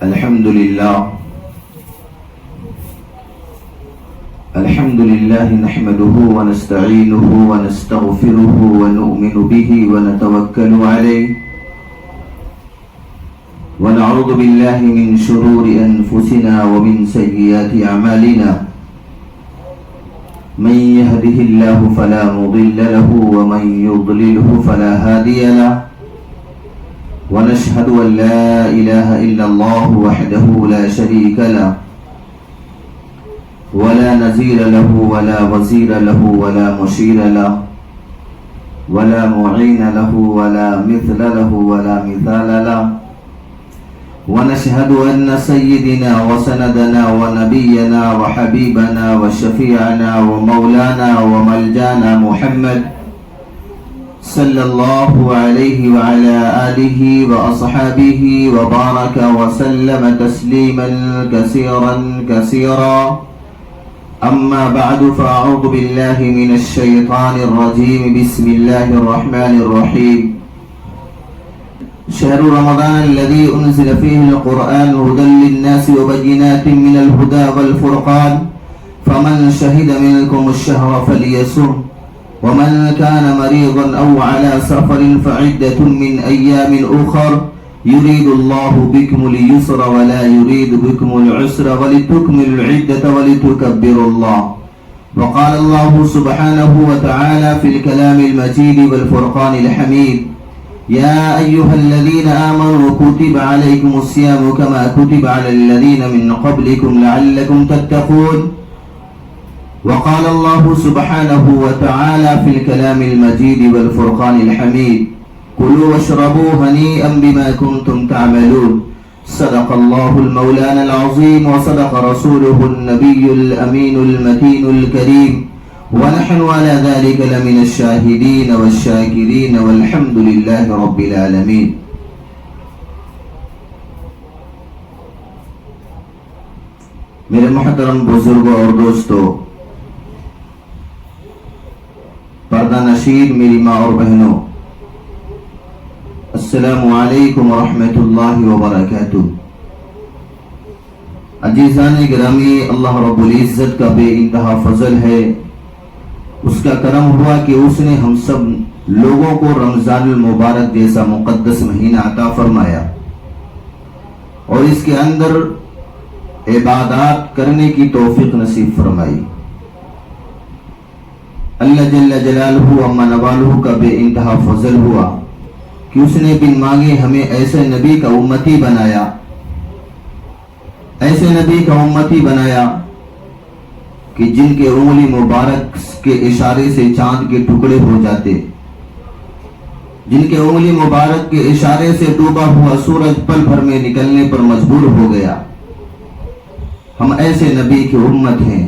الحمد لله نحمده ونستعينه ونستغفره ونؤمن به ونتوكل عليه ونعوذ بالله من شرور أنفسنا ومن سيئات أعمالنا من يهده الله فلا مضل له ومن يضلله فلا هادي له ونشهد أن لا إله إلا الله وحده لا شريك له ولا نزير له ولا وزير له ولا مشير له ولا معين له ولا مثل له ولا مثال له ونشهد أن سيدنا وسندنا ونبينا وحبيبنا وشفيعنا ومولانا وملجانا محمد صلى الله عليه وعلى آله وأصحابه وبارك وسلم تسليما كثيرا كثيرا أما بعد فأعوذ بالله من الشيطان الرجيم بسم الله الرحمن الرحيم شهر رمضان الذي أنزل فيه القرآن هدى للناس وبينات من الهدى والفرقان فمن شهد منكم الشهر فليصم ومن كان مريضا أو على سفر فعدة من أيام أخر يريد الله بكم اليسر ولا يريد بكم العسر ولتكملوا العدة ولتكبروا الله. وقال الله سبحانه وتعالى في الكلام المجيد والفرقان الحميد يا أيها الذين آمنوا كتب عليكم الصيام كما كتب على الذين من قبلكم لعلكم تتقون. وقال الله سبحانه وتعالى في الكلام المجيد والفرقان الحميد كلوا واشربوا هنيئا بما كنتم تعملون. صدق الله المولانا العظيم وصدق رسوله النبي الأمين المتين الكريم ونحن على ذلك لمن الشاهدين والشاكرين والحمد لله رب العالمين. میرے محترم بزرگوں اور دوستوں، پردہ نشین میری ماں اور بہنوں، السلام علیکم ورحمۃ اللہ وبرکاتہ۔ عزیزان گرامی، اللہ رب العزت کا بے انتہا فضل ہے، اس کا کرم ہوا کہ اس نے ہم سب لوگوں کو رمضان المبارک جیسا مقدس مہینہ عطا فرمایا اور اس کے اندر عبادات کرنے کی توفیق نصیب فرمائی۔ اللہ جل جلالہ اما نوالہ کا بے انتہا فضل ہوا کہ اس نے بن مانگے ہمیں ایسے نبی کا امتی بنایا، ایسے نبی کا امتی بنایا کہ جن کے انگلی مبارک کے اشارے سے چاند کے ٹکڑے ہو جاتے، جن کے انگلی مبارک کے اشارے سے ڈوبا ہوا سورج پل بھر میں نکلنے پر مجبور ہو گیا۔ ہم ایسے نبی کی امت ہیں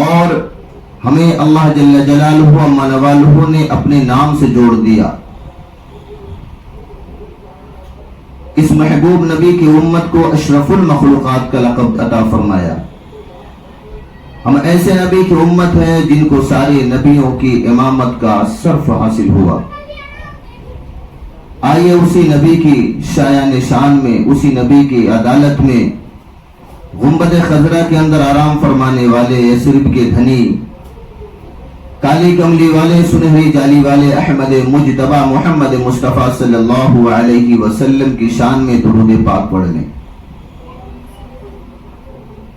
اور ہمیں اللہ جل جلالہ اما نوالہ نے اپنے نام سے جوڑ دیا۔ اس محبوب نبی کی امت کو اشرف المخلوقات کا لقب عطا فرمایا۔ ہم ایسے نبی کی امت ہیں جن کو سارے نبیوں کی امامت کا شرف حاصل ہوا۔ آئیے اسی نبی کی شایان شان میں، اسی نبی کی عدالت میں، گنبد خضرا کے اندر آرام فرمانے والے یثرب کے دھنی، کالی کملی والے، سنہری جالی والے احمد مجتبی محمد مصطفیٰ صلی اللہ علیہ وسلم کی شان میں درود پاک پڑھنے۔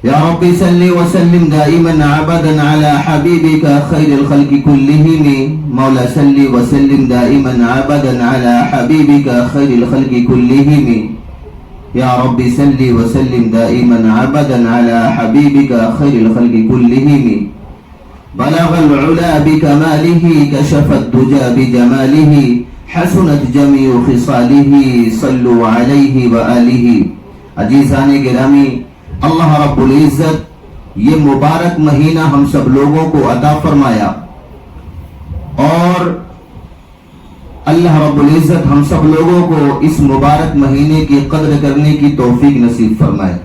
یا رب صلی وسلم دائما ابدا علی حبیبک خیر الخلق کلہم، مولا صلی وسلم دائما ابدا علی حبیبک خیر الخلق کلہم، یا رب صلی وسلم دائما ابدا علی حبیبک خیر الخلق کلہم، بلغ العلا بکمالہ کشف الدجى بجمالہ حسنت جمیع خصالہ صلوا علیہ وآلہ۔ عزیزان گرامی، اللہ رب العزت یہ مبارک مہینہ ہم سب لوگوں کو عطا فرمایا اور اللہ رب العزت ہم سب لوگوں کو اس مبارک مہینے کی قدر کرنے کی توفیق نصیب فرمائے،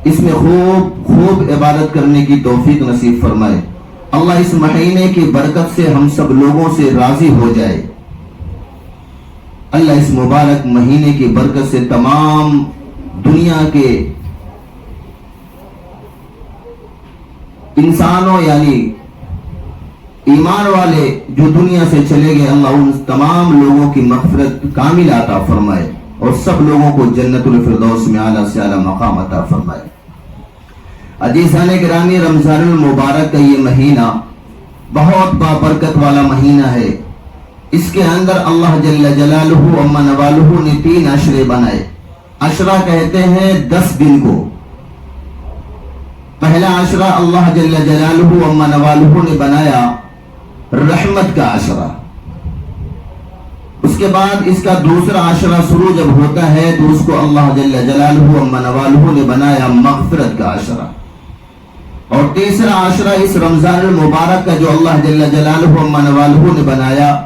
اس میں خوب عبادت کرنے کی توفیق نصیب فرمائے۔ اللہ اس مہینے کی برکت سے ہم سب لوگوں سے راضی ہو جائے۔ اللہ اس مبارک مہینے کی برکت سے تمام دنیا کے انسانوں یعنی ایمان والے جو دنیا سے چلے گئے، اللہ ان تمام لوگوں کی مغفرت کامل عطا فرمائے اور سب لوگوں کو جنت الفردوس میں اعلیٰ سے اعلیٰ مقام عطا فرمائے۔ عزیزان گرامی، رمضان المبارک کا یہ مہینہ بہت بابرکت والا مہینہ ہے۔ اس کے اندر اللہ جل جلالہ و نوالہ نے 3 عشرے بنائے۔ عشرہ کہتے ہیں 10 دن کو۔ پہلا عشرہ اللہ جل جلالہ و نوالہ نے بنایا رحمت کا عشرہ۔ اس کے بعد اس کا دوسرا عشرہ شروع جب ہوتا ہے تو اس کو اللہ جل جلالہ و نوالہ نے بنایا مغفرت کا عشرہ، اور تیسرا عشرہ اس رمضان المبارک کا جو اللہ جل جلالہ و نوالہ نے بنایا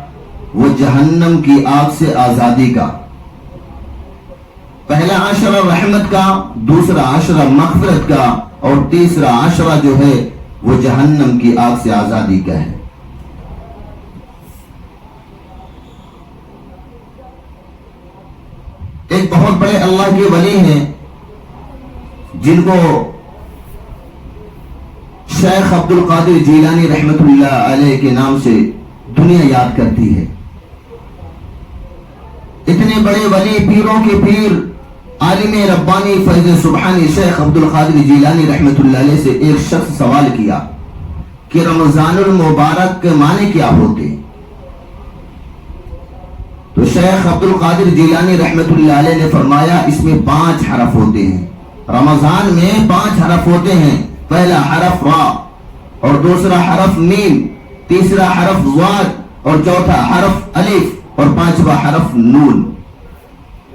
وہ جہنم کی آگ سے آزادی کا۔ پہلا عشرہ رحمت کا، دوسرا عشرہ مغفرت کا، اور تیسرا عشرہ جو ہے وہ جہنم کی آگ سے آزادی کا ہے۔ ایک بہت بڑے اللہ کے ولی ہیں جن کو شیخ عبد القادر جیلانی رحمت اللہ علیہ کے نام سے دنیا یاد کرتی ہے۔ اتنے بڑے ولی، پیروں کے پیر، عالم ربانی فیض سبحانی شیخ عبد القادر جیلانی رحمت اللہ علیہ سے ایک شخص سوال کیا کہ رمضان المبارک کے معنی کیا ہوتے ہیں؟ تو شیخ عبد القادر جیلانی رحمت اللہ علیہ نے فرمایا اس میں 5 حرف ہوتے ہیں۔ رمضان میں 5 حرف ہوتے ہیں۔ پہلا حرف را، اور دوسرا حرف میم، تیسرا حرف ضاد، اور چوتھا حرف الف، اور 5واں حرف نون۔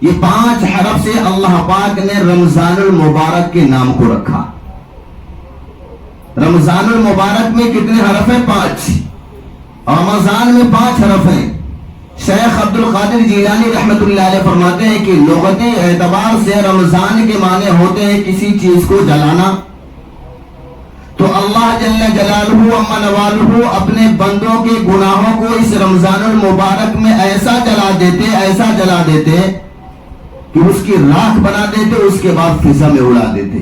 یہ 5 حرف سے اللہ پاک نے رمضان المبارک کے نام کو رکھا۔ رمضان المبارک میں کتنے حرف ہیں؟ 5۔ رمضان میں 5 حرف ہیں۔ شیخ عبد القادر جیلانی رحمت اللہ علیہ فرماتے ہیں کہ لغتی اعتبار سے رمضان کے معنی ہوتے ہیں کسی چیز کو جلانا۔ تو اللہ جل جلالہ و نوالہ اپنے بندوں کے گناہوں کو اس رمضان المبارک میں ایسا جلا دیتے کہ اس کی راکھ بنا دیتے، اس کے بعد فضا میں اڑا دیتے۔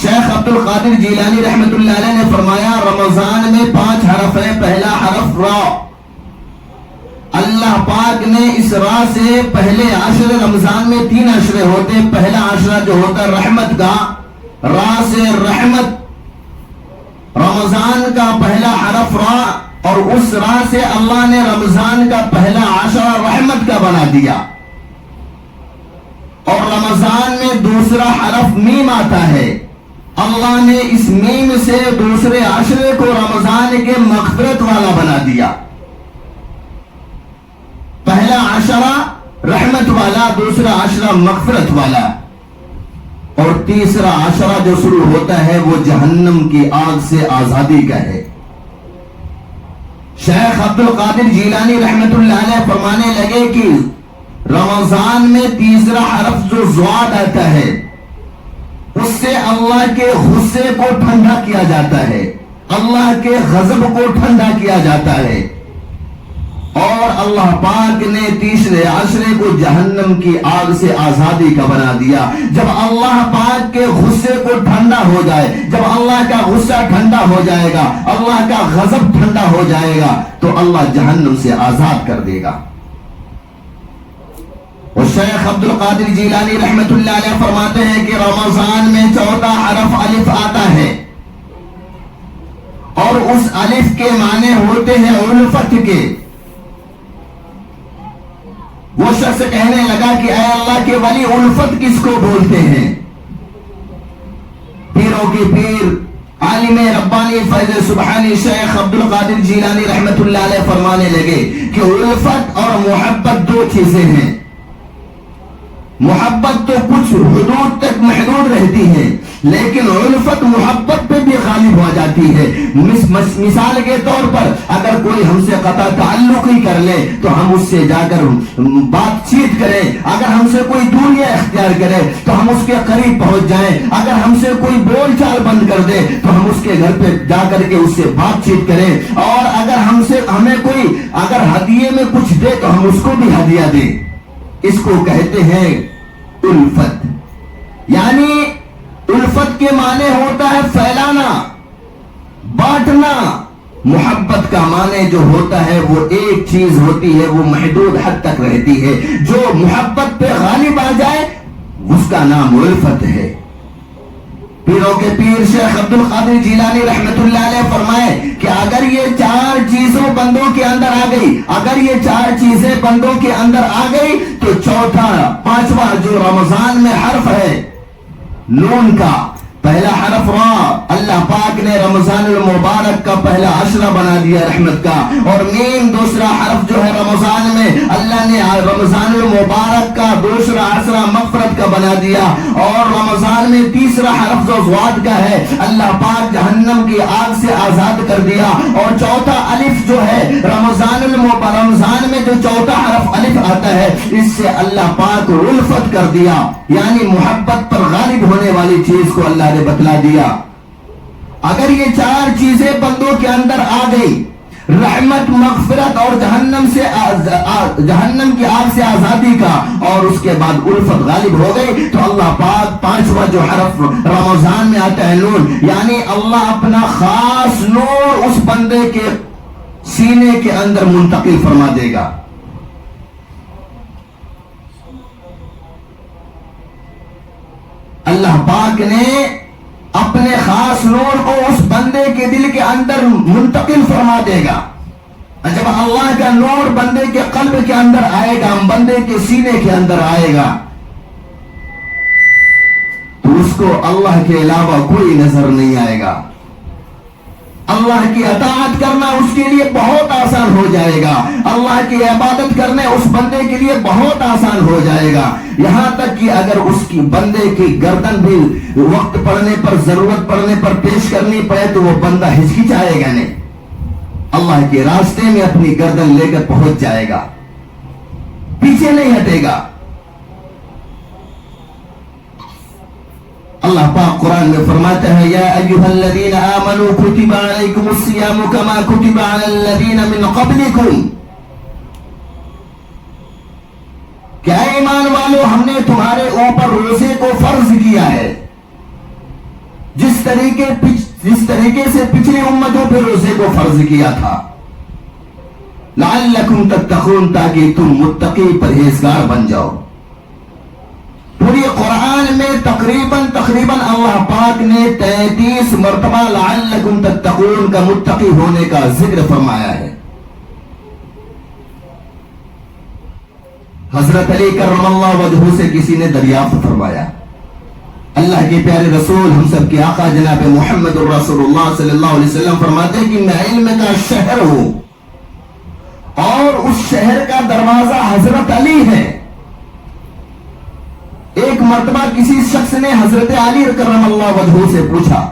شیخ عبد القادر جیلانی رحمت اللہ علیہ نے فرمایا رمضان میں 5 حرف ہیں۔ پہلا حرف را، اللہ پاک نے اس را سے پہلے عشر، رمضان میں 3 عشرے ہوتے ہیں۔ پہلا عشرہ جو ہوتا ہے رحمت کا، را سے رحمت، رمضان کا پہلا حرف را، اور اس را سے اللہ نے رمضان کا پہلا عشرہ رحمت کا بنا دیا۔ اور رمضان میں دوسرا حرف میم آتا ہے، اللہ نے اس میم سے دوسرے عشرے کو رمضان کے مغفرت والا بنا دیا۔ پہلا عشرہ رحمت والا، دوسرا عشرہ مغفرت والا، اور تیسرا عشرہ جو شروع ہوتا ہے وہ جہنم کی آگ سے آزادی کا ہے۔ شیخ عبد القادر جیلانی رحمت اللہ علیہ فرمانے لگے کہ رمضان میں تیسرا حرف جو ضاد آتا ہے اس سے اللہ کے غصے کو ٹھنڈا کیا جاتا ہے، اللہ کے غضب کو ٹھنڈا کیا جاتا ہے، اور اللہ پاک نے تیسرے عشرے کو جہنم کی آگ سے آزادی کا بنا دیا۔ جب اللہ پاک کے غصے کو ٹھنڈا ہو جائے، جب اللہ کا غصہ ٹھنڈا ہو جائے گا، اللہ کا غضب ٹھنڈا ہو جائے گا، تو اللہ جہنم سے آزاد کر دے گا۔ اور شیخ عبد القادر جیلانی رحمت اللہ علیہ فرماتے ہیں کہ رمضان میں 4 حرف الف آتا ہے، اور اس الف کے معنی ہوتے ہیں الفت کے۔ وہ شخص کہنے لگا کہ اے اللہ کے ولی الفت کس کو بولتے ہیں؟ پیروں کے پیر، عالم ربانی فیض سبحانی شیخ عبد القادر جیلانی رحمت اللہ علیہ فرمانے لگے کہ الفت اور محبت 2 چیزیں ہیں۔ محبت تو کچھ حدود تک محدود رہتی ہے، لیکن الفت محبت پہ بھی غالب ہو جاتی ہے۔ مثال کے طور پر اگر کوئی ہم سے قطع تعلق ہی کر لے تو ہم اس سے جا کر بات چیت کریں، اگر ہم سے کوئی دوریاں اختیار کرے تو ہم اس کے قریب پہنچ جائیں، اگر ہم سے کوئی بول چال بند کر دے تو ہم اس کے گھر پہ جا کر کے اس سے بات چیت کریں، اور اگر اگر ہمیں کوئی اگر ہدیے میں کچھ دے تو ہم اس کو بھی ہدیہ دیں. اس کو کہتے ہیں الفت. یعنی الفت کے معنی ہوتا ہے پھیلانا، بانٹنا. محبت کا معنی جو ہوتا ہے وہ ایک چیز ہوتی ہے، وہ محدود حد تک رہتی ہے. جو محبت پہ غالب آ جائے اس کا نام الفت ہے. پیروں کے پیر شیخ عبد القادر جیلانی رحمت اللہ علیہ فرمائے کہ اگر یہ 4 چیزوں بندوں کے اندر آ گئی، اگر یہ 4 چیزیں بندوں کے اندر آ گئی تو چوتھا 5واں جو رمضان میں حرف ہے نون کا، پہلا حرف را، اللہ پاک نے رمضان المبارک کا پہلا عشرہ بنا دیا رحمت کا. اور میم دوسرا حرف جو ہے رمضان میں اللہ نے رمضان المبارک کا دوسرا عشرہ مغفرت کا بنا دیا. اور رمضان میں تیسرا حرف جو زواد کا ہے اللہ پاک جہنم کی آگ سے آزاد کر دیا. اور چوتھا الف جو ہے رمضان میں جو چوتھا حرف الف آتا ہے اس سے اللہ پاک الفت کر دیا. یعنی محبت پر غالب ہونے والی چیز کو اللہ نے بتلا دیا. اگر یہ 4 چیزیں بندوں کے اندر آ گئی، رحمت، مغفرت اور جہنم کی آگ سے آزادی کا، اور اس کے بعد الفت غالب ہو گئی، تو اللہ پاک 5واں جو حرف رمضان میں آتا ہے نون، یعنی اللہ اپنا خاص نور اس بندے کے سینے کے اندر منتقل فرما دے گا. اللہ پاک نے اپنے خاص نور کو اس بندے کے دل کے اندر منتقل فرما دے گا. جب اللہ کا نور بندے کے قلب کے اندر آئے گا، بندے کے سینے کے اندر آئے گا، تو اس کو اللہ کے علاوہ کوئی نظر نہیں آئے گا. اللہ کی اطاعت کرنا اس کے لیے بہت آسان ہو جائے گا. اللہ کی عبادت کرنے اس بندے کے لیے بہت آسان ہو جائے گا. یہاں تک کہ اگر اس کی بندے کی گردن بھی وقت پڑنے پر، ضرورت پڑنے پر پیش کرنی پڑے تو وہ بندہ ہچکچائے گا نہیں، اللہ کے راستے میں اپنی گردن لے کر پہنچ جائے گا، پیچھے نہیں ہٹے گا. اللہ پاک قرآن میں فرماتا ہے یا ایھا الذین آمنوا کتب علیکم الصیام کما کتب علی الذین من قبلکم. کیا ایمان والو، ہم نے تمہارے اوپر روزے کو فرض کیا ہے جس طریقے سے پچھلی امتوں پہ روزے کو فرض کیا تھا، لعلکم تتقون، تاکہ تم متقی پرہیزگار بن جاؤ. پوری قرآن میں تقریباً اللہ پاک نے 33 مرتبہ لعلکم تتقون کا، متقی ہونے کا ذکر فرمایا ہے. حضرت علی کرم اللہ وجہہ سے کسی نے دریافت فرمایا، اللہ کے پیارے رسول ہم سب کے آقا جناب محمد رسول اللہ صلی اللہ علیہ وسلم فرماتے ہیں کہ میں علم کا شہر ہوں اور اس شہر کا دروازہ حضرت علی ہے. ایک مرتبہ کسی شخص نے حضرت علی کرم اللہ وجہہ سے پوچھا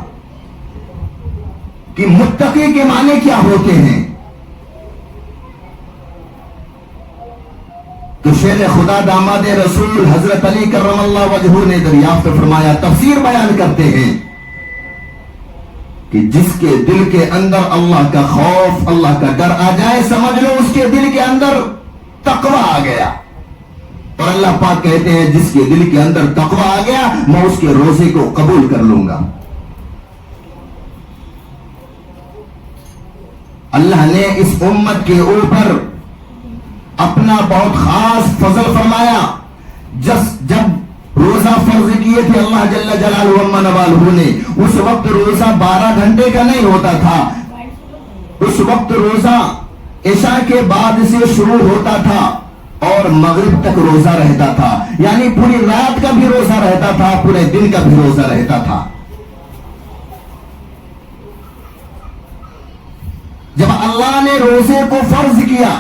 کہ متقی کے معنی کیا ہوتے ہیں؟ تو شیر خدا داماد رسول حضرت علی کرم اللہ وجہہ نے دریافت فرمایا، تفسیر بیان کرتے ہیں کہ جس کے دل کے اندر اللہ کا خوف، اللہ کا ڈر آ جائے، سمجھ لو اس کے دل کے اندر تقوی آ گیا. اور اللہ پاک کہتے ہیں جس کے دل کے اندر تقوی آ گیا میں اس کے روزے کو قبول کر لوں گا. اللہ نے اس امت کے اوپر اپنا بہت خاص فضل فرمایا. جب روزہ فرض کیے تھے اللہ جل جلالہ و نوالہ نے، اس وقت روزہ 12 گھنٹے کا نہیں ہوتا تھا. اس وقت روزہ عشاء کے بعد سے شروع ہوتا تھا اور مغرب تک روزہ رہتا تھا. یعنی پوری رات کا بھی روزہ رہتا تھا، پورے دن کا بھی روزہ رہتا تھا. جب اللہ نے روزے کو فرض کیا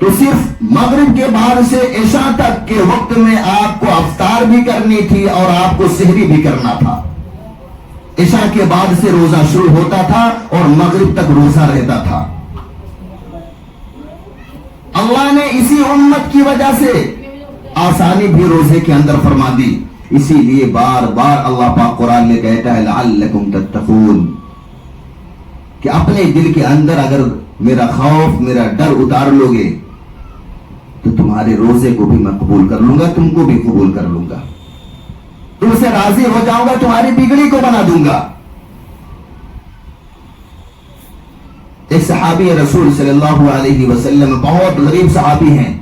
تو صرف مغرب کے بعد سے عشاء تک کے وقت میں آپ کو افطار بھی کرنی تھی اور آپ کو سحری بھی کرنا تھا. عشاء کے بعد سے روزہ شروع ہوتا تھا اور مغرب تک روزہ رہتا تھا. اللہ نے اسی امت کی وجہ سے آسانی بھی روزے کے اندر فرما دی. اسی لیے بار بار اللہ پاک قرآن میں کہتا ہے لعلکم تتقون، کہ اپنے دل کے اندر اگر میرا خوف میرا ڈر اتار لو گے تو تمہارے روزے کو بھی میں قبول کر لوں گا، تم کو بھی قبول کر لوں گا، تم سے راضی ہو جاؤں گا، تمہاری بگڑی کو بنا دوں گا۔ ایک صحابی رسول صلی اللہ علیہ وسلم، بہت غریب صحابی ہیں،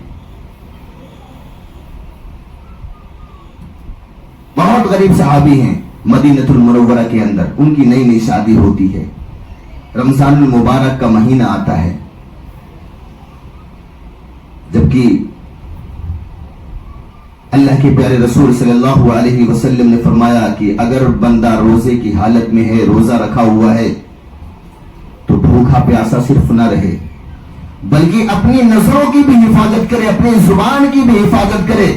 بہت غریب صحابی ہیں، مدینہ المنورہ کے اندر ان کی نئی نئی شادی ہوتی ہے، رمضان المبارک کا مہینہ آتا ہے، جبکہ اللہ کے پیارے رسول صلی اللہ علیہ وسلم نے فرمایا کہ اگر بندہ روزے کی حالت میں ہے، روزہ رکھا ہوا ہے، تو بھوکا پیاسا صرف نہ رہے بلکہ اپنی نظروں کی بھی حفاظت کرے، اپنی زبان کی بھی حفاظت کرے،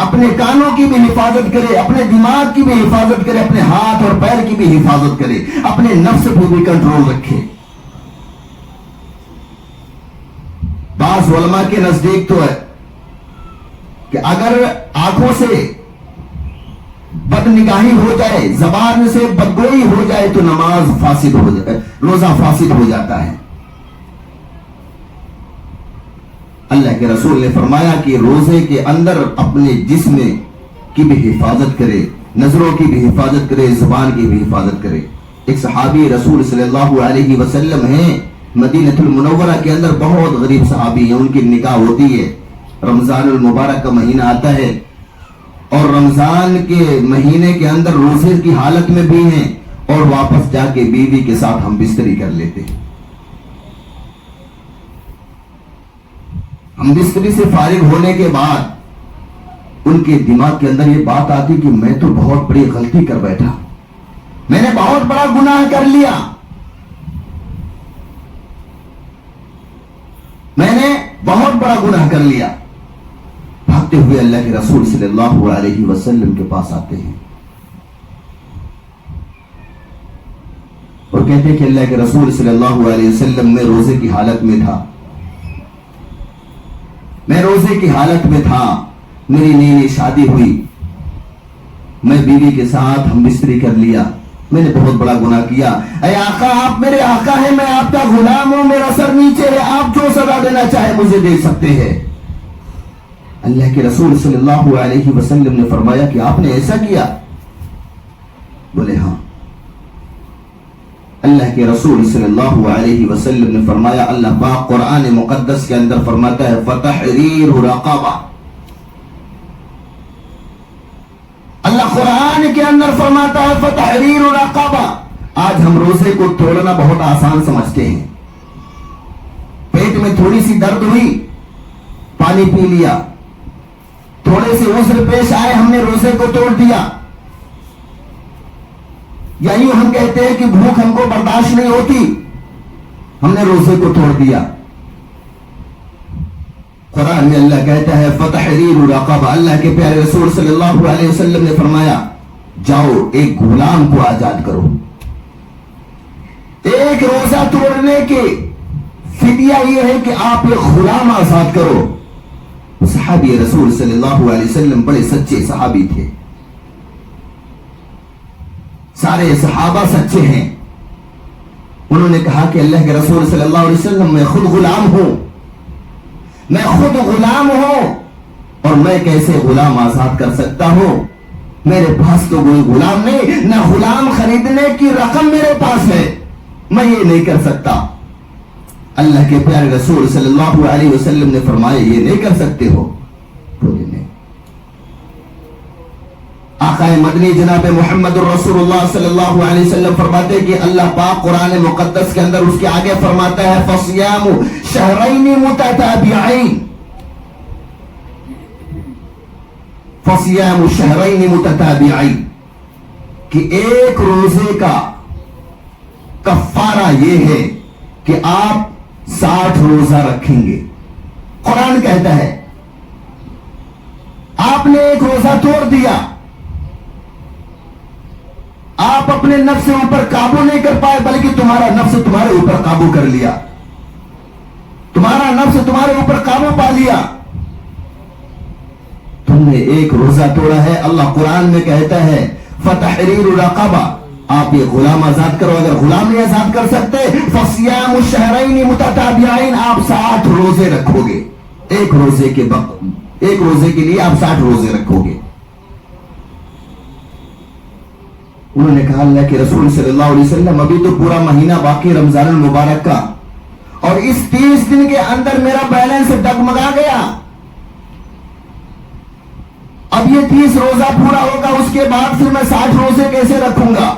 اپنے کانوں کی بھی حفاظت کرے، اپنے دماغ کی بھی حفاظت کرے، اپنے ہاتھ اور پیر کی بھی حفاظت کرے، اپنے نفس پر بھی کنٹرول رکھے۔ بعض علماء کے نزدیک تو ہے کہ اگر آنکھوں سے بد نگاہی ہو جائے، زبان سے بدگوئی ہو جائے تو نماز فاسد ہو جائے، روزہ فاسد ہو جاتا ہے۔ اللہ کے رسول نے فرمایا کہ روزے کے اندر اپنے جسم کی بھی حفاظت کرے، نظروں کی بھی حفاظت کرے، زبان کی بھی حفاظت کرے۔ ایک صحابی رسول صلی اللہ علیہ وسلم ہیں، مدینہ المنورہ کے اندر بہت غریب صحابی ہیں، ان کی نکاح ہوتی ہے، رمضان المبارک کا مہینہ آتا ہے اور رمضان کے مہینے کے اندر روزے کی حالت میں بھی ہیں اور واپس جا کے بیوی کے ساتھ ہم بستری کر لیتے ہیں۔ ہم بستری سے فارغ ہونے کے بعد ان کے دماغ کے اندر یہ بات آتی کہ میں تو بہت بڑی غلطی کر بیٹھا، میں نے بہت بڑا گناہ کر لیا، میں نے بہت بڑا گناہ کر لیا۔ بھاگتے ہوئے اللہ کے رسول صلی اللہ علیہ وسلم کے پاس آتے ہیں اور کہتے ہیں کہ اللہ کے رسول صلی اللہ علیہ وسلم میں روزے کی حالت میں تھا، میں روزے کی حالت میں تھا، میری نئی نئی شادی ہوئی، میں بیوی کے ساتھ ہم بستری کر لیا، میں نے بہت بڑا گناہ کیا، اے آقا آپ میرے آقا ہیں، میں آپ کا غلام ہوں، میرا سر نیچے ہے، آپ جو سزا دینا چاہے مجھے دے سکتے ہیں۔ اللہ کے رسول صلی اللہ علیہ وسلم نے فرمایا کہ آپ نے ایسا کیا؟ بولے ہاں۔ اللہ کے رسول صلی اللہ علیہ وسلم نے فرمایا، اللہ پاک قرآن مقدس کے اندر فرماتا ہے فتحریر رقبہ، اللہ قرآن کے اندر فرماتا ہے فتحریر رقبہ۔ آج ہم روزے کو توڑنا بہت آسان سمجھتے ہیں، پیٹ میں تھوڑی سی درد ہوئی، پانی پی لیا، تھوڑے سے عذر پیش آئے، ہم نے روزے کو توڑ دیا، یا یوں ہم کہتے ہیں کہ بھوک ہم کو برداشت نہیں ہوتی، ہم نے روزے کو توڑ دیا۔ قرآن میں اللہ کہتا ہے فتحریر رقبہ، اللہ کے پیارے رسول صلی اللہ علیہ وسلم نے فرمایا جاؤ ایک غلام کو آزاد کرو۔ ایک روزہ توڑنے کے فدیہ یہ ہے کہ آپ ایک غلام آزاد کرو۔ صحابی رسول صلی اللہ علیہ وسلم بڑے سچے صحابی تھے، سارے صحابہ سچے ہیں۔ انہوں نے کہا کہ اللہ کے رسول صلی اللہ علیہ وسلم میں خود غلام ہوں، میں خود غلام ہوں، اور میں کیسے غلام آزاد کر سکتا ہوں؟ میرے پاس تو کوئی غلام نہیں، نہ غلام خریدنے کی رقم میرے پاس ہے، میں یہ نہیں کر سکتا۔ اللہ کے پیارے رسول صلی اللہ علیہ وسلم نے فرمایا یہ نہیں کر سکتے ہو؟ بولے نہیں۔ آقا مدنی جناب محمد الرسول اللہ صلی اللہ علیہ وسلم فرماتے کہ اللہ پاک قرآن مقدس کے اندر اس کے آگے فرماتا ہے فَصِيَامُ شَهْرَيْنِ مُتَتَابِعَيْنِ، فَصِيَامُ شَهْرَيْنِ مُتَتَابِعَيْنِ، کہ ایک روزے کا کفارہ یہ ہے کہ آپ 60 روزہ رکھیں گے۔ قرآن کہتا ہے آپ نے ایک روزہ توڑ دیا، آپ اپنے نفس سے اوپر قابو نہیں کر پائے، بلکہ تمہارا نفس تمہارے اوپر قابو کر لیا، تمہارا نفس تمہارے اوپر قابو پا لیا، تم نے ایک روزہ توڑا ہے۔ اللہ قرآن میں کہتا ہے فتحریر رقبہ، آپ یہ غلام آزاد کرو. اگر غلام نہیں آزاد کر سکتے فصیام الشہرین متتابعین، آپ 60 روزے رکھو گے. ایک روزے کے لیے آپ 60 روزے رکھو گے. انہوں نے کہا اللہ کے رسول صلی اللہ علیہ وسلم ابھی تو پورا مہینہ باقی رمضان المبارک کا، اور اس 30 دن کے اندر میرا بیلنس ڈگمگا گیا. اب یہ 30 روزہ پورا ہوگا، اس کے بعد پھر میں 60 روزے کیسے رکھوں گا؟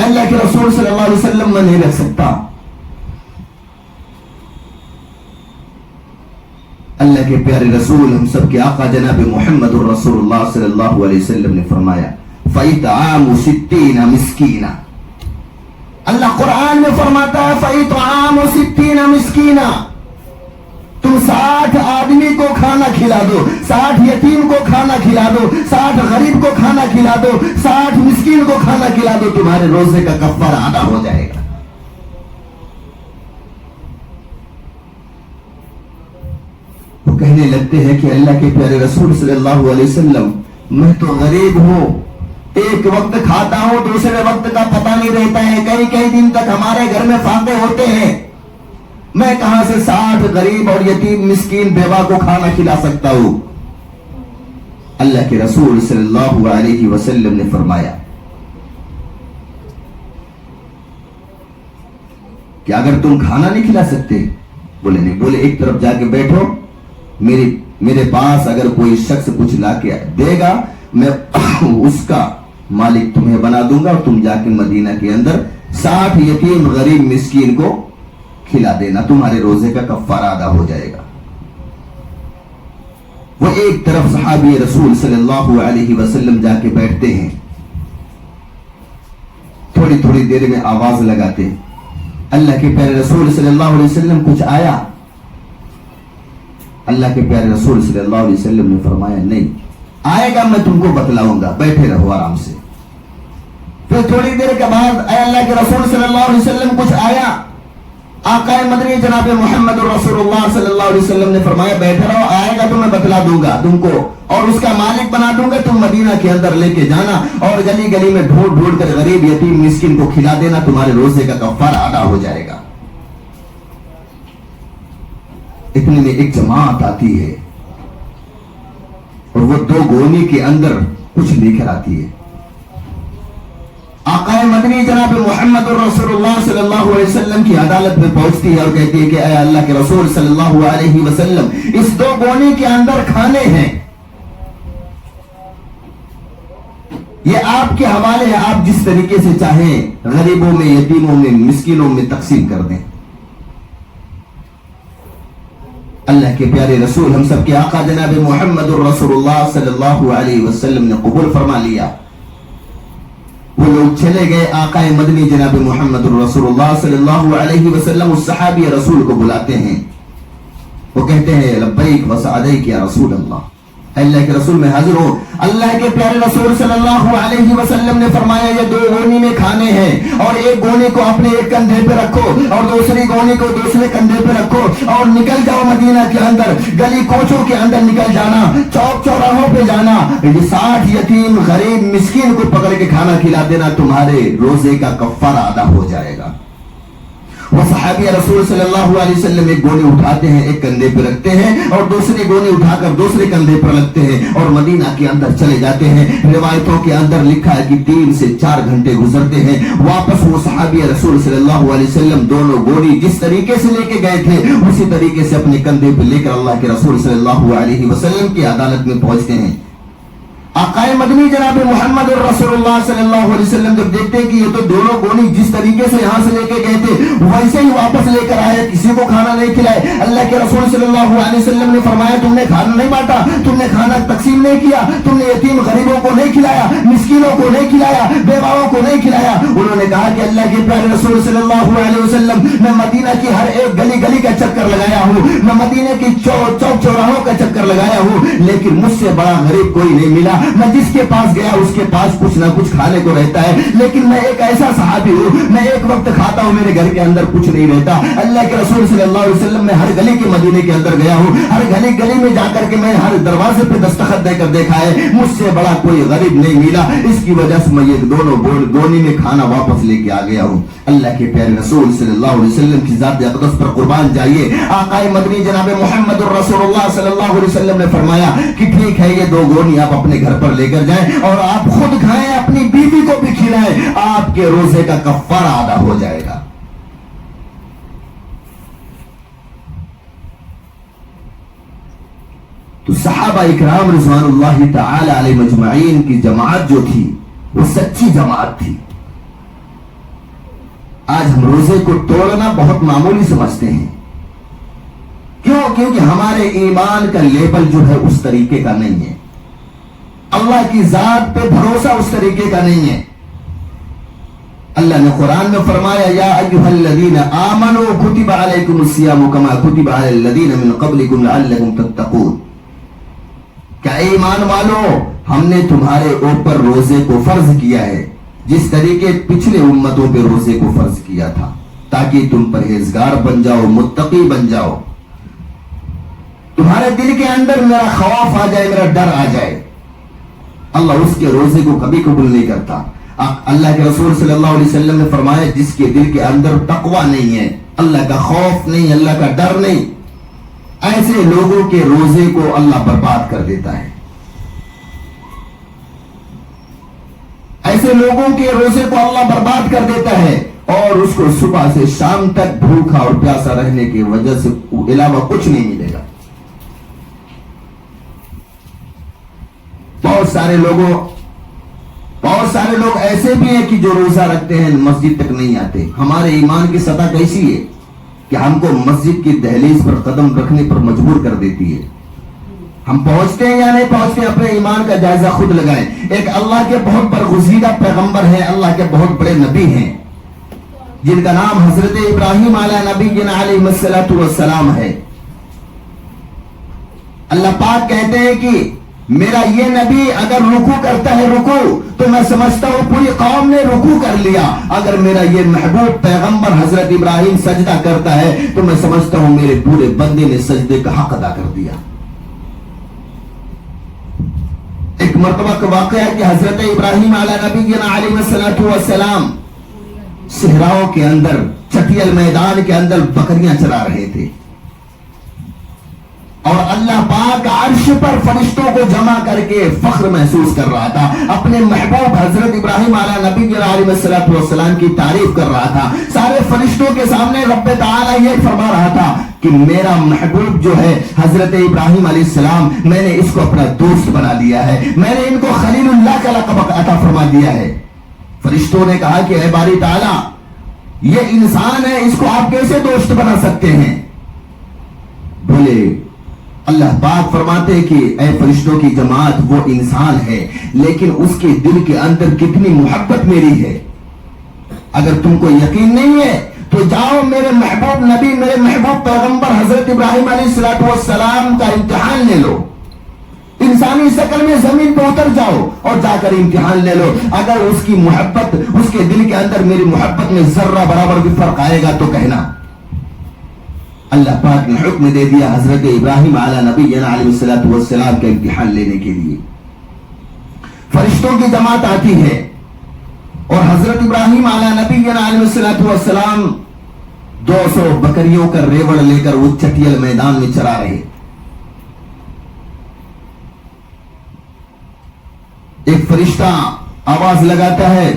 اللہ کے رسول صلی اللہ علیہ وسلم میں نہیں رکھ سکتا. اللہ کے پیارے رسول ہم سب کے آقا جناب محمد الرسول اللہ صلی اللہ علیہ وسلم نے فرمایا فَإِطْعَامُ 60 مسکینہ. اللہ قرآن میں فرماتا ہے فَإِطْعَامُ 60 مسکینہ، تم 60 آدمی کو کھانا کھلا دو، 60 یتیم کو کھانا کھلا دو، 60 غریب کو کھانا کھلا دو، 60 مسکین کو کھانا کھلا دو، تمہارے روزے کا کفارہ ادا ہو جائے گا. وہ کہنے لگتے ہیں کہ اللہ کے پیارے رسول صلی اللہ علیہ وسلم میں تو غریب ہوں، ایک وقت کھاتا ہوں دوسرے وقت کا پتہ نہیں رہتا ہے، کئی دن تک ہمارے گھر میں فاقے ہوتے ہیں، میں کہاں سے 60 غریب اور یتیم مسکین بیوہ کو کھانا کھلا سکتا ہوں؟ اللہ کے رسول صلی اللہ علیہ وسلم نے فرمایا کہ اگر تم کھانا نہیں کھلا سکتے، بولے نہیں، بولے ایک طرف جا کے بیٹھو، میرے پاس اگر کوئی شخص کچھ لا کے دے گا میں اس کا مالک تمہیں بنا دوں گا، اور تم جا کے مدینہ کے اندر 60 یتیم غریب مسکین کو کھلا دینا، تمہارے روزے کا کفارہ ادا ہو جائے گا. وہ ایک طرف صحابی رسول صلی اللہ علیہ وسلم جا کے بیٹھتے ہیں، تھوڑی تھوڑی دیر میں آواز لگاتے ہیں. اللہ کے پیارے رسول صلی اللہ علیہ وسلم کچھ آیا؟ اللہ کے پیارے رسول صلی اللہ علیہ وسلم نے فرمایا نہیں، آئے گا میں تم کو بتلاؤں گا، بیٹھے رہو آرام سے. پھر تھوڑی دیر کے بعد اے اللہ کے رسول صلی اللہ علیہ وسلم کچھ آیا؟ آقا مدنی جناب محمد الرسول اللہ صلی اللہ علیہ وسلم نے فرمایا بیٹھے رہو، آئے گا تو میں بتلا دوں گا تم کو، اور اس کا مالک بنا دوں گا، تم مدینہ کے اندر لے کے جانا اور گلی گلی میں ڈھونڈ ڈھونڈ کر غریب یتیم مسکین کو کھلا دینا، تمہارے روزے کا کفارہ ادا ہو جائے گا. اتنے میں ایک جماعت آتی ہے اور وہ 2 گونی کے اندر کچھ لے کر آتی ہے. آقا مدنی جناب محمد الرسول اللہ صلی اللہ علیہ وسلم کی عدالت میں پہنچتی ہے اور کہتی ہے کہ اے اللہ کے رسول صلی اللہ علیہ وسلم اس 2 گونی کے اندر کھانے ہیں، یہ آپ کے حوالے ہے، آپ جس طریقے سے چاہیں غریبوں میں یتیموں میں مسکینوں میں تقسیم کر دیں. اللہ کے پیارے رسول ہم سب کے آقا جناب محمد الرسول اللہ صلی اللہ علیہ وسلم نے قبول فرما لیا. وہ لوگ چلے گئے، آقا مدنی جناب محمد الرسول اللہ صلی اللہ علیہ وسلم اس صحابی رسول کو بلاتے ہیں. وہ کہتے ہیں لبیک و سعدیک یا رسول اللہ، اللہ کے رسول میں حاضر ہوں. اللہ کے پیارے رسول صلی اللہ علیہ وسلم نے فرمایا یہ 2 گونی میں کھانے ہیں، اور ایک گونی کو اپنے ایک کندھے پہ رکھو اور دوسری گونی کو دوسرے کندھے پہ رکھو، اور نکل جاؤ مدینہ کے اندر، گلی کوچوں کے اندر نکل جانا، چوک چوراہوں پہ جانا، یہ 60 یتیم غریب مسکین کو پکڑ کے کھانا کھلا دینا، تمہارے روزے کا کفارہ ادا ہو جائے گا. وہ صحابی رسول صلی اللہ علیہ وسلم ایک گونی اٹھاتے ہیں، ایک کندھے پہ رکھتے ہیں، اور دوسری گونی اٹھا کر دوسرے کندھے پر رکھتے ہیں اور مدینہ کے اندر چلے جاتے ہیں. روایتوں کے اندر لکھا ہے کہ 3 سے 4 گھنٹے گزرتے ہیں، واپس وہ صحابی رسول صلی اللہ علیہ وسلم دونوں گونی جس طریقے سے لے کے گئے تھے اسی طریقے سے اپنے کندھے پہ لے کر اللہ کے رسول صلی اللہ علیہ وسلم کی عدالت میں پہنچتے ہیں. آقا مدنی جناب محمد الرسول اللہ صلی اللہ علیہ وسلم جب دیکھتے کہ یہ تو دونوں گونی جس طریقے سے یہاں سے لے کے گئے تھے ویسے ہی واپس لے کر آئے، کسی کو کھانا نہیں کھلائے. اللہ کے رسول صلی اللہ علیہ وسلم نے فرمایا تم نے کھانا نہیں بانٹا، تم نے کھانا تقسیم نہیں کیا، تم نے یتیم غریبوں کو نہیں کھلایا، مسکینوں کو نہیں کھلایا، بیواؤں کو نہیں کھلایا. انہوں نے کہا کہ اللہ کے پیارے رسول صلی اللہ علیہ وسلم میں مدینہ کی ہر ایک گلی گلی کا چکر لگایا ہوں، میں مدینہ کی چوک چوراہوں کا چکر لگایا ہوں، لیکن مجھ سے بڑا غریب کوئی نہیں ملا. میں جس کے پاس گیا اس کے پاس کچھ نہ کچھ کھانے کو رہتا ہے، لیکن میں ایک ایسا صحابی ہوں، میں ایک وقت کھاتا ہوں، میرے گھر کے اندر کچھ نہیں رہتا۔ اللہ کے رسول صلی اللہ علیہ وسلم میں ہر گلی کے مدینے کے اندر گیا ہوں، ہر گلی میں جا کر کے میں ہر دروازے پہ دستخط دے کر دیکھا ہے، مجھ سے بڑا کوئی غریب نہیں ملا، اس کی وجہ سے میں یہ دونوں گونی میں کھانا واپس لے کے آ گیا ہوں۔ اللہ کے پیارے رسول صلی اللہ علیہ وسلم کی ذات اقدس پر قربان جائیے، آقا مدنی جناب محمد الرسول اللہ صلی اللہ علیہ وسلم نے فرمایا کہ ٹھیک ہے، یہ 2 گونی آپ اپنے گھر پر لے کر جائیں اور آپ خود کھائیں، اپنی بیوی کو بھی کھلائیں، آپ کے روزے کا کفارہ ادا ہو جائے گا۔ تو صحابہ اکرام رضوان اللہ تعالی علیہ مجمعین کی جماعت جو تھی وہ سچی جماعت تھی۔ آج ہم روزے کو توڑنا بہت معمولی سمجھتے ہیں، کیونکہ ہمارے ایمان کا لیبل جو ہے اس طریقے کا نہیں ہے، اللہ کی ذات پہ بھروسہ اس طریقے کا نہیں ہے۔ اللہ نے قرآن میں فرمایا یا ایھا الذین آمنوا کتب علیکم الصیام کما کتب علی الذین من قبلکم لعلکم تتقون، کیا ایمان والو، ہم نے تمہارے اوپر روزے کو فرض کیا ہے جس طریقے پچھلے امتوں پہ روزے کو فرض کیا تھا، تاکہ تم پرہیزگار بن جاؤ، متقی بن جاؤ، تمہارے دل کے اندر میرا خوف آ جائے، میرا ڈر آ جائے۔ اللہ اس کے روزے کو کبھی قبول نہیں کرتا۔ اللہ کے رسول صلی اللہ علیہ وسلم نے فرمایا جس کے دل کے اندر تقوی نہیں ہے، اللہ کا خوف نہیں، اللہ کا ڈر نہیں، ایسے لوگوں کے روزے کو اللہ برباد کر دیتا ہے، ایسے لوگوں کے روزے کو اللہ برباد کر دیتا ہے اور اس کو صبح سے شام تک بھوکا اور پیاسا رہنے کی وجہ سے علاوہ کچھ نہیں ملے گا۔ بہت سارے لوگ ایسے بھی ہیں کہ جو روزہ رکھتے ہیں مسجد تک نہیں آتے۔ ہمارے ایمان کی سطح کیسی ہے کہ ہم کو مسجد کی دہلیز پر قدم رکھنے پر مجبور کر دیتی ہے۔ ہم پہنچتے ہیں یا نہیں پہنچتے، اپنے ایمان کا جائزہ خود لگائیں۔ ایک اللہ کے بہت برگزیدہ پیغمبر ہیں، اللہ کے بہت بڑے نبی ہیں جن کا نام حضرت ابراہیم علیہ نبینا علیہ السلام ہے۔ اللہ پاک کہتے ہیں کہ میرا یہ نبی اگر رکوع کرتا ہے رکوع تو میں سمجھتا ہوں پوری قوم نے رکوع کر لیا، اگر میرا یہ محبوب پیغمبر حضرت ابراہیم سجدہ کرتا ہے تو میں سمجھتا ہوں میرے پورے بندے نے سجدے کا حق ادا کر دیا۔ ایک مرتبہ کا واقعہ ہے کہ حضرت ابراہیم علیہ نبینا علیہ السلام صحراؤں کے اندر، چٹیل میدان کے اندر بکریاں چلا رہے تھے اور اللہ پاک عرش پر فرشتوں کو جمع کر کے فخر محسوس کر رہا تھا، اپنے محبوب حضرت ابراہیم علیہ نبی علیہ السلام کی تعریف کر رہا تھا۔ سارے فرشتوں کے سامنے رب تعالیٰ یہ فرما رہا تھا کہ میرا محبوب جو ہے حضرت ابراہیم علیہ السلام، میں نے اس کو اپنا دوست بنا لیا ہے، میں نے ان کو خلیل اللہ کا لقب عطا فرما دیا ہے۔ فرشتوں نے کہا کہ اے باری تعالیٰ، یہ انسان ہے، اس کو آپ کیسے دوست بنا سکتے ہیں؟ بولے اللہ پاک فرماتے ہیں کہ اے فرشتوں کی جماعت، وہ انسان ہے لیکن اس کے دل کے اندر کتنی محبت میری ہے۔ اگر تم کو یقین نہیں ہے تو جاؤ میرے محبوب نبی، میرے محبوب پیغمبر حضرت ابراہیم علیہ السلام کا امتحان لے لو، انسانی شکل میں زمین پہ اتر جاؤ اور جا کر امتحان لے لو۔ اگر اس کی محبت، اس کے دل کے اندر میری محبت میں ذرہ برابر بھی فرق آئے گا تو کہنا۔ اللہ پاک نے حکم دے دیا حضرت ابراہیم علیہ نبینا علیہ السلام کا امتحان لینے کے لیے۔ فرشتوں کی جماعت آتی ہے اور حضرت ابراہیم علیہ نبینا علیہ السلام 200 بکریوں کا ریوڑ لے کر وہ چٹیل میدان میں چرا رہے۔ ایک فرشتہ آواز لگاتا ہے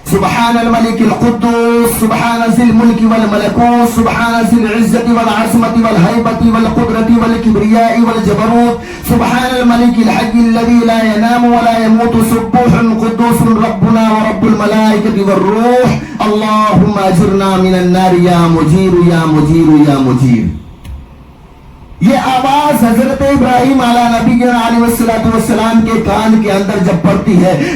سبحان الملك القدوس سبحان ذي الملك والملكوت سبحان ذي العزة والعظمة والهيبة والقدرة والكبرياء والجبروت سبحان الملك الحي الذي لا ينام ولا يموت سبوح قدوس ربنا ورب الملائكة والروح اللهم اجرنا من النار يا مجير يا مجير يا مجير۔ یہ آواز حضرت ابراہیم علیہ نبی علیہ السلام کے کان کے اندر جب پڑتی ہے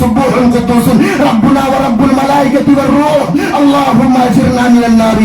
سبوح قدوس ربنا ورب الملائكة والروح اللهم اجرنا من النار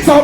100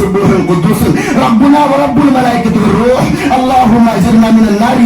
سبوح قدوس ربنا ورب الملائكة والروح اللهم اجرنا من النار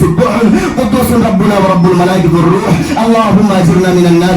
سبوح قدوس ربنا ورب الملائكة والروح اللهم اجرنا من النار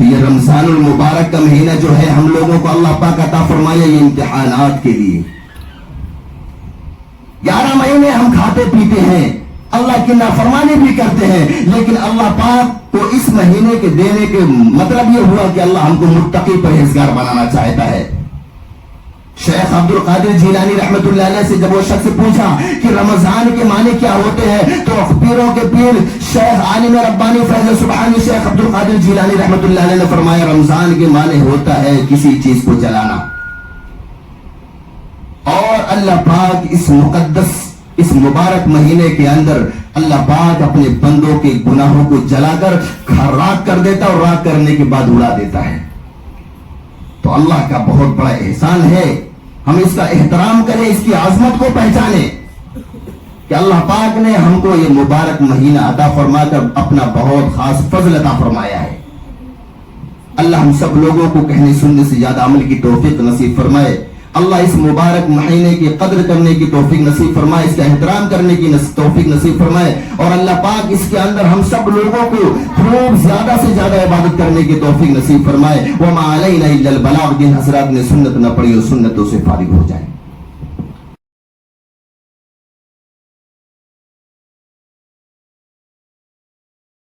تو یہ رمضان المبارک کا مہینہ جو ہے ہم لوگوں کو اللہ پاک عطا فرمایا یہ امتحانات کے لیے. 11 مہینے ہم کھاتے پیتے ہیں، اللہ کی نافرمانی بھی کرتے ہیں، لیکن اللہ پاک کو اس مہینے کے دینے کے مطلب یہ ہوا کہ اللہ ہم کو متقی پرہیزگار بنانا چاہتا ہے. شیخ عبد القادر جیلانی رحمت اللہ علیہ سے جب وہ شخص پوچھا کہ رمضان کے معنی کیا ہوتے ہیں، تو پیروں کے پیر شیخ عالم ربانی فیض سبحانی شیخ عبد القادر جیلانی رحمت اللہ علیہ نے فرمایا رمضان کے معنی ہوتا ہے کسی چیز کو جلانا. اور اللہ پاک اس مقدس اس مبارک مہینے کے اندر اللہ پاک اپنے بندوں کے گناہوں کو جلا کر راکھ کر دیتا اور راکھ کرنے کے بعد اڑا دیتا ہے. تو اللہ کا بہت بڑا احسان ہے، ہم اس کا احترام کریں، اس کی عظمت کو پہچانیں کہ اللہ پاک نے ہم کو یہ مبارک مہینہ عطا فرما کر اپنا بہت خاص فضل عطا فرمایا ہے. اللہ ہم سب لوگوں کو کہنے سننے سے زیادہ عمل کی توفیق نصیب فرمائے. اللہ اس مبارک مہینے کی قدر کرنے کی توفیق نصیب فرمائے، اس کا احترام کرنے کی توفیق نصیب فرمائے، اور اللہ پاک اس کے اندر ہم سب لوگوں کو خوب زیادہ سے زیادہ عبادت کرنے کی توفیق نصیب فرمائے. وما علینا الا البلاغ، جن حضرات نے سنت نہ پڑھی اور سنتوں سے فارغ ہو جائیں.